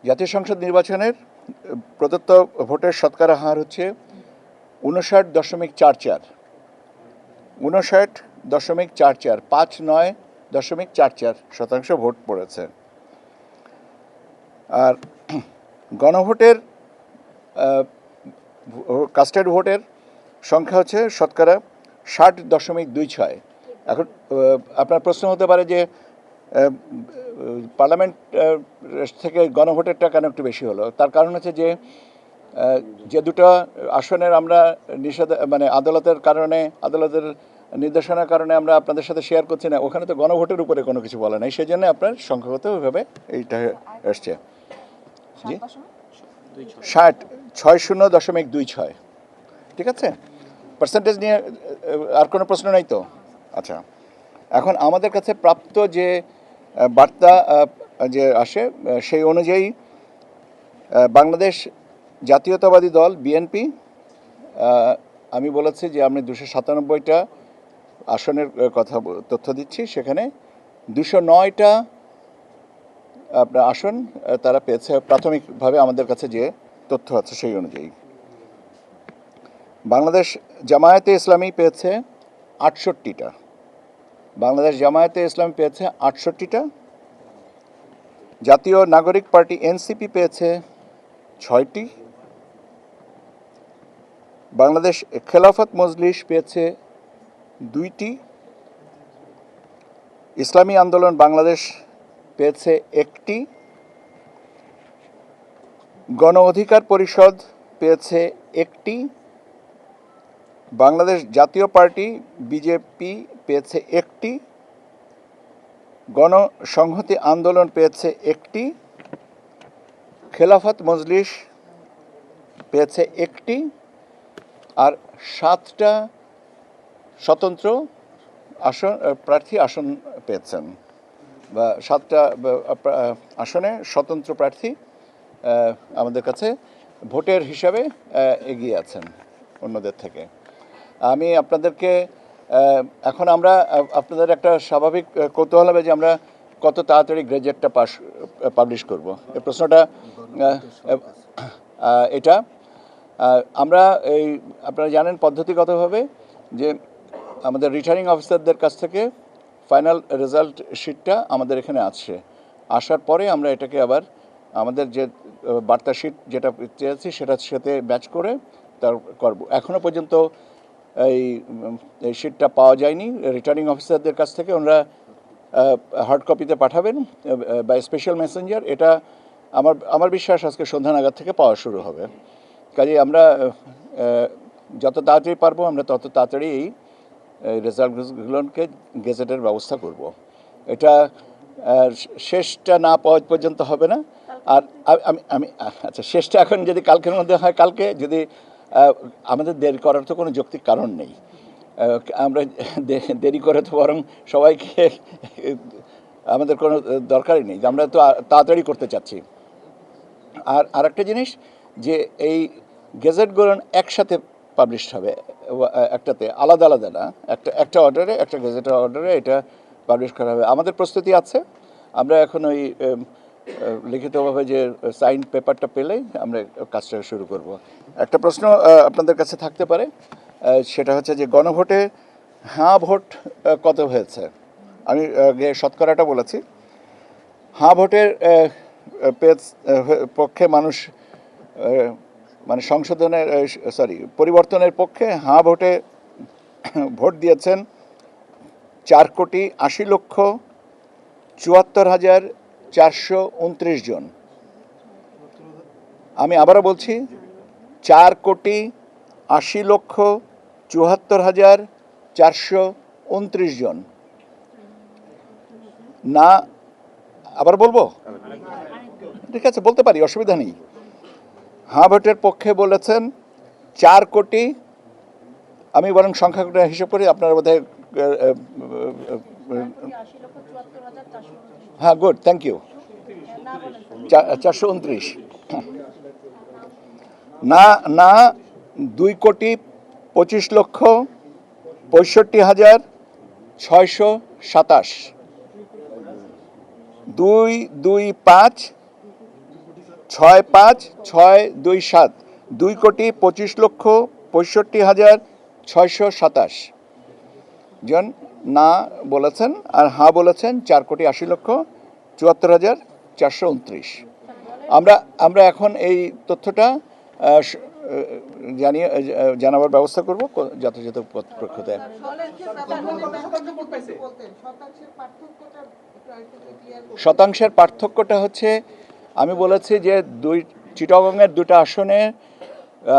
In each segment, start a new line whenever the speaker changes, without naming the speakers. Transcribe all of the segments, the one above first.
জাতীয় সংসদ নির্বাচনের প্রদত্ত ভোটের শতকরা হার হচ্ছে 59.44, 59.44, 59.44% ভোট পড়েছে। আর গণভোটের কাস্টেড ভোটের সংখ্যা হচ্ছে শতকরা 60.26। এখন আপনার প্রশ্ন হতে পারে যে পার্লামেন্ট থেকে গণভোটেরটা কেন একটু বেশি হলো। তার কারণ হচ্ছে যে দুটো আসনের আমরা আদালতের নির্দেশনার কারণে আমরা আপনাদের সাথে শেয়ার করছি না, ওখানে তো গণভোটের উপরে কোনো কিছু বলে নাই, সেই জন্য আপনার সংখ্যাগত ওইভাবে এইটা এসছে। জি 60.26। ঠিক আছে, পার্সেন্টেজ নিয়ে আর কোনো প্রশ্ন নাই তো? আচ্ছা, এখন আমাদের কাছে প্রাপ্ত যে বার্তা যে আসে সেই অনুযায়ী বাংলাদেশ জাতীয়তাবাদী দল বিএনপি, আমি বলেছি যে আমি 297টা আসনের কথা তথ্য দিচ্ছি, সেখানে 209টা আপনার আসন তারা পেয়েছে প্রাথমিকভাবে আমাদের কাছে যে তথ্য আছে সেই অনুযায়ী। বাংলাদেশ জামায়াতে ইসলামী পেয়েছে 68টা, বাংলাদেশ জামায়াতে ইসলামী পেয়েছে 68টা, জাতীয় নাগরিক পার্টি এনসিপি পেয়েছে 6টি, বাংলাদেশ খেলাফত মজলিস পেয়েছে 2টি, ইসলামী আন্দোলন বাংলাদেশ পেয়েছে 1টি, গণ অধিকার পরিষদ পেয়েছে 1টি, বাংলাদেশ জাতীয় পার্টি বিজেপি পেয়েছে 1টি, গণসংহতি আন্দোলন পেয়েছে 1টি, খেলাফত মজলিস পেয়েছে 1টি, আর 7টা স্বতন্ত্র প্রার্থী আসন পেয়েছেন, বা 7টা আসনে স্বতন্ত্র প্রার্থী আমাদের কাছে ভোটের হিসাবে এগিয়ে আছেন অন্যদের থেকে। আমি আপনাদেরকে এখন আমরা আপনাদের একটা স্বাভাবিক কৌতূহল হবে যে আমরা কত তাড়াতাড়ি গ্রেজুয়েটটা পাবলিশ করব, এই প্রশ্নটা এটা আমরা আপনারা জানেন পদ্ধতিগতভাবে যে আমাদের রিটার্নিং অফিসারদের কাছ থেকে ফাইনাল রেজাল্ট শিটটা আমাদের এখানে আসার পরে আমরা এটাকে আবার আমাদের যে বার্তা শিট যেটা চেয়েছি সেটার সাথে ম্যাচ করে তার করব। এখনও পর্যন্ত এই শিটটা পাওয়া যায়নি রিটার্নিং অফিসারদের কাছ থেকে, ওনারা হার্ড কপিতে পাঠাবেন বাই স্পেশাল মেসেঞ্জার। এটা আমার বিশ্বাস আজকে সন্ধ্যা নাগাদ থেকে পাওয়া শুরু হবে। কাজে আমরা যত তাড়াতাড়ি পারবো আমরা তত তাড়াতাড়ি এই রেজাল্টগুলোকে গেজেটের ব্যবস্থা করব। এটা শেষটা না পাওয়া পর্যন্ত হবে না। আর আমি আচ্ছা, শেষটা এখন যদি কালকের মধ্যে হয় কালকে, যদি আমাদের দেরি করার তো কোনো যৌক্তিক কারণ নেই, আমরা দেরি করে তো বরং সবাইকে আমাদের কোনো দরকারই নেই, আমরা তো তাড়াতাড়ি করতে চাচ্ছি। আর আরেকটা জিনিস যে এই গেজেটগুলো একসাথে পাবলিশ হবে, একটাতে আলাদা আলাদা না, একটা অর্ডারে, একটা গেজেটের অর্ডারে এটা পাবলিশ করা হবে। আমাদের প্রস্তুতি আছে, আমরা এখন ওই লিখিতভাবে যে সাইন পেপারটা পেলেই আমরা কাজটা শুরু করব। একটা প্রশ্ন আপনাদের কাছে থাকতে পারে, সেটা হচ্ছে যে গণভোটে হ্যাঁ ভোট কত হয়েছে। আমি শতকরাটা বলেছি। হ্যাঁ ভোটের পক্ষে মানুষ পরিবর্তনের পক্ষে হ্যাঁ ভোটে ভোট দিয়েছেন 4,74,429 জন। আমি আবারও বলছি 4,80,74,429 জন। না, আবার বলবো? ঠিক আছে, বলতে পারি, অসুবিধা নেই। হ্যাঁ ভোটের পক্ষে বলেছেন 4 কোটি, আমি বরং সংখ্যাটা হিসাব করি, আপনারা বোধহয় হ্যাঁ গুড, থ্যাংক ইউ, 429। না 2,25,627,225 65627 2,25,65,627 জন না বলেছেন, আর হ্যাঁ বলেছেন 4,80,74,429। আমরা এখন এই তথ্যটা জানাবার ব্যবস্থা করব যথাযথ পক্ষতে। শতাংশের পার্থক্যটা হচ্ছে, আমি বলেছি যে চিটাগংয়ের দুটো আসনে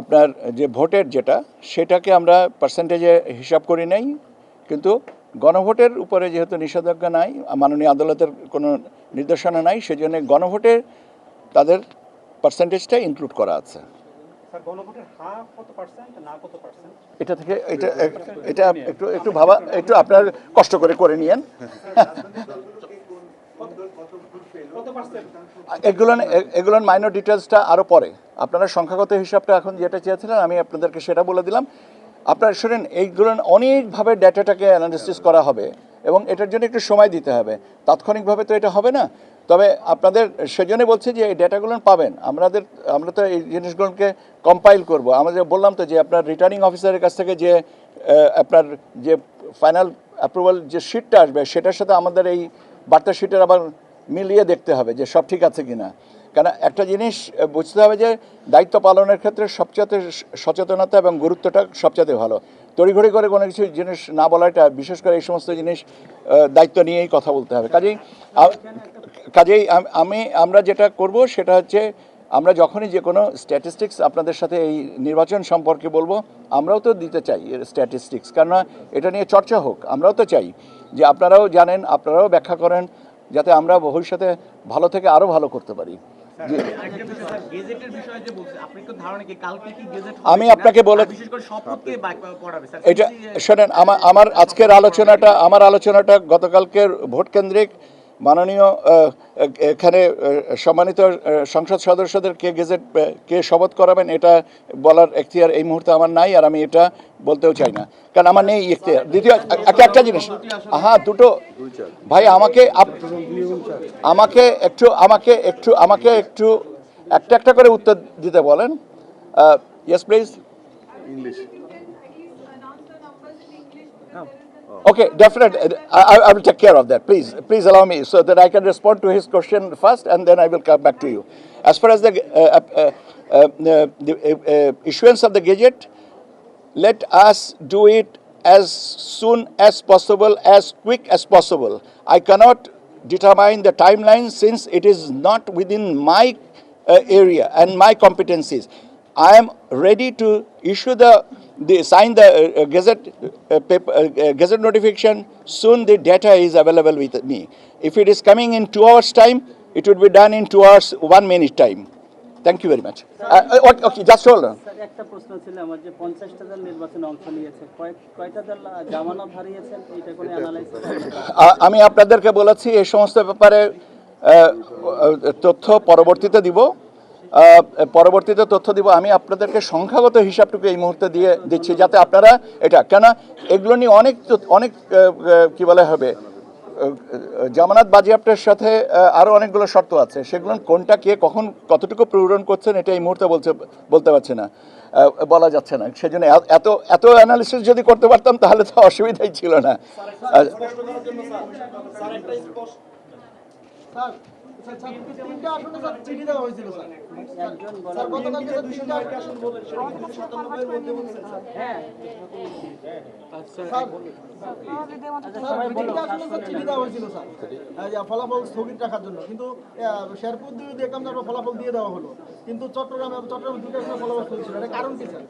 আপনার যে ভোটের যেটা, সেটাকে আমরা পার্সেন্টেজে হিসাব করি নাই, কিন্তু গণভোটের উপরে যেহেতু নিষেধাজ্ঞা নাই, মাননীয় আদালতের কোনো নির্দেশনা নাই, সেজন্য গণভোটের তাদের পার্সেন্টেজটা ইনক্লুড করা আছে। এটা থেকে এটা একটু ভাবা, একটু আপনার কষ্ট করে নিয়েন। এগুলোর মাইনর ডিটেলসটা আরও পরে, আপনারা সংখ্যাগত হিসাবটা এখন যেটা চেয়েছিলেন আমি আপনাদেরকে সেটা বলে দিলাম। আপনারা শোনেন, এইগুলো অনেকভাবে ডেটাটাকে অ্যানালিসিস করা হবে এবং এটার জন্য একটু সময় দিতে হবে, তাৎক্ষণিকভাবে তো এটা হবে না। তবে আপনাদের সেজন্য বলছি যে এই ডেটাগুলো পাবেন, আমরা তো এই জিনিসগুলোকে কম্পাইল করব। আমাদের বললাম তো যে আপনার রিটার্নিং অফিসারের কাছ থেকে যে আপনার যে ফাইনাল অ্যাপ্রুভাল যে শিটটা আসবে, সেটার সাথে আমাদের এই বার্তা শিটের আবার মিলিয়ে দেখতে হবে যে সব ঠিক আছে কিনা। কারণ একটা জিনিস বুঝতে হবে যে দায়িত্ব পালনের ক্ষেত্রে সবচেয়ে সচেতনতা এবং গুরুত্বটা সবচেয়ে ভালো। তড়িঘড়ি করে কোনো কিছু জিনিস না বলাটা, বিশেষ করে এই সমস্ত জিনিস দায়িত্ব নিয়েই কথা বলতে হবে। কাজেই আমরা যেটা করব সেটা হচ্ছে, আমরা যখনই যে কোনো স্ট্যাটিস্টিক্স আপনাদের সাথে এই নির্বাচন সম্পর্কে বলবো, আমরাও তো দিতে চাই স্ট্যাটিস্টিক্স, কেননা এটা নিয়ে চর্চা হোক। আমরাও তো চাই যে আপনারাও জানেন, আপনারাও ব্যাখ্যা করেন, যাতে আমরা ভবিষ্যতে ভালো থেকে আরও ভালো করতে পারি। আমি আপনাকে বলে এটা শোনেন, আমার আলোচনাটা গতকালকের ভোট কেন্দ্রিক মাননীয় এখানে সম্মানিত সংসদ সদস্যদের কে শপথ করাবেন এটা বলার এখতিয়ার এই মুহূর্তে আমার নাই, আর আমি এটা বলতেও চাই না, কারণ আমার নেই এখতিয়ার। দ্বিতীয় একটা জিনিস, হ্যাঁ দুটো ভাই, আমাকে একটু একটা করে উত্তর দিতে বলেন। Yes please. English. Okay, definitely. I will take care of that. Please allow me so that I can respond to his question first, and then I will come back to you. As far as the issuance of the gadget, let us do it as soon as possible, as quick as possible. I cannot determine the timeline since it is not within my area and my competencies. I am ready to issue sign the gazette notification soon. The data is available with me. If it is coming in 2 hours time, it would be done in 2 hours 1 minute time. Thank you very much. Okay, just hold on.
একটা প্রশ্ন ছিল আমার, যে 50টা দল নির্বাচনে অংশ নিয়েছে, কয়টা দল জামানত হারিয়েছেন, এটা কোনো অ্যানালাইসিস?
আমি আপনাদেরকে বলেছি এই সমস্ত ব্যাপারে তথ্য পরবর্তীতে দিব। আমি আপনাদেরকে সংখ্যাগত হিসাবটুকু এই মুহূর্তে দিচ্ছি, যাতে আপনারা এটা, কেন এগুলো নিয়ে অনেক কি বলে হবে, জামানত বাজেয়াপ্তের সাথে আরও অনেকগুলো শর্ত আছে, সেগুলো কোনটা কে কখন কতটুকু পূরণ করছেন এটা এই মুহূর্তে বলতে পারছি না, বলা যাচ্ছে না। সেজন্য এত অ্যানালিসিস যদি করতে পারতাম তাহলে তো অসুবিধাই ছিল না।
তিনটা আসনে স্যার চিঠি দেওয়া হয়েছিল স্যার। স্যার গতকালকে স্যার তিনটা আসন বলে সেটা কিন্তু 97 এর মধ্যে বলছেন স্যার। হ্যাঁ আচ্ছা স্যার তিনটা আসনে স্যার চিঠি দেওয়া হয়েছিল স্যার, এই যে ফলাফল স্থগিত রাখার জন্য, কিন্তু শেরপুর দিয়ে দেখলাম যে ফলাফল দিয়ে দেওয়া হলো, কিন্তু চট্টগ্রামে দুটো আসনে ফলাফল স্থগিত, এটা কারণ কি স্যার?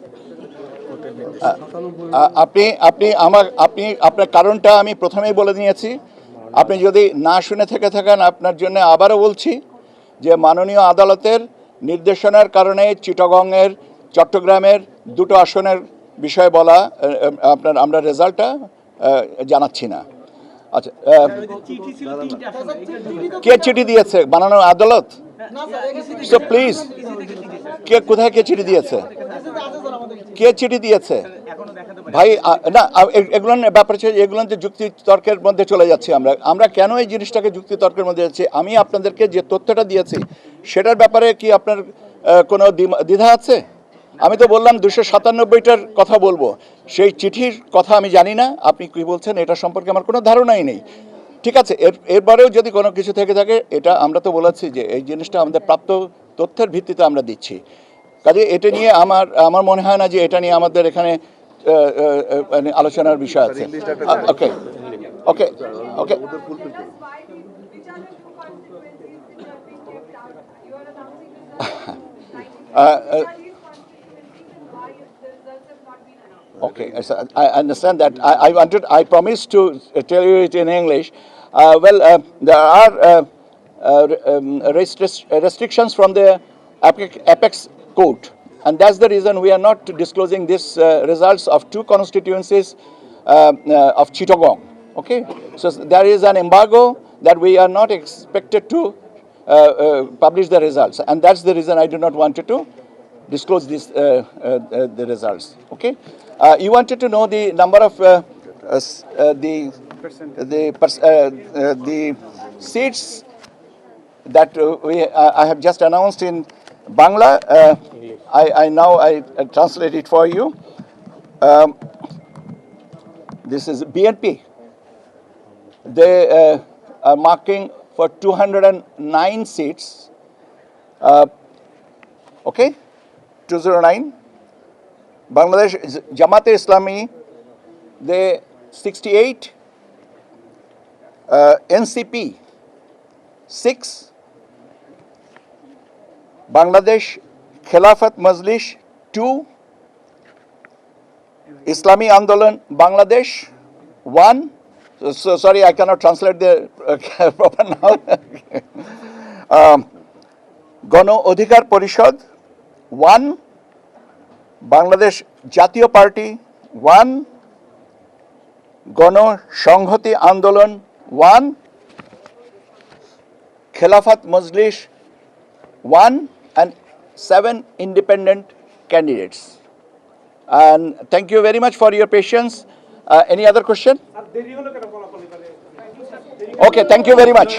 আপনার কারণটা আমি প্রথমেই বলে দিয়েছি। আপনি যদি না শুনে থেকে থাকেন, আপনার জন্য আবারও বলছি যে মাননীয় আদালতের নির্দেশনার কারণে চিটাগংয়ের, চট্টগ্রামের দুটো আসনের বিষয়ে বলা আমরা রেজাল্টটা জানাচ্ছি না। আচ্ছা, কে চিঠি দিয়েছে? মাননীয় আদালত। সো প্লিজ, কোথায় কে চিঠি দিয়েছে? কে চিঠি দিয়েছে ভাই? না, এগুলো ব্যাপার হচ্ছে, এগুলো যে যুক্তি তর্কের মধ্যে চলে যাচ্ছি আমরা কেন এই জিনিসটাকে যুক্তি তর্কের মধ্যে যাচ্ছি? আমি আপনাদেরকে যে তথ্যটা দিয়েছি সেটার ব্যাপারে কি আপনার কোনো দ্বিধা আছে? আমি তো বললাম 297টার কথা বলবো, সেই চিঠির কথা আমি জানি না, আপনি কি বলছেন এটা সম্পর্কে আমার কোনো ধারণাই নেই। ঠিক আছে, এরপরেও যদি কোনো কিছু থেকে থাকে, এটা আমরা তো বলেছি যে এই জিনিসটা আমাদের প্রাপ্ত তথ্যের ভিত্তিতে আমরা দিচ্ছি। কাজে এটা নিয়ে আমার মনে হয় না যে এটা নিয়ে আমাদের এখানে মানে আলোচনার বিষয় আছে। ওকে ওকে ওকে Okay, so I understand that. I promised to tell you it in English. There are restrictions from the Apex Court, and that's the reason we are not disclosing these results of two constituencies of Chittagong. Okay, so there is an embargo that we are not expected to publish the results, and that's the reason I do not want to disclose the results. Okay, you wanted to know the number of the seats that I have just announced in Bangla. I translate it for you. This is BNP. They are marking for 209 seats. Okay, 209. Bangladesh Jamaat Islami, they 68. NCP 6. Bangladesh Khilafat Majlis 2. Islami Andolan Bangladesh 1. So sorry, I cannot translate the proper noun. Gano Odhikar Porishad 1. Bangladesh Jatiyo Party 1. Gano সংহতি Andolan 1. Khilafat Majlis 1, and 7 independent candidates. And thank you very much for your patience. Any other question? Okay, thank you very much.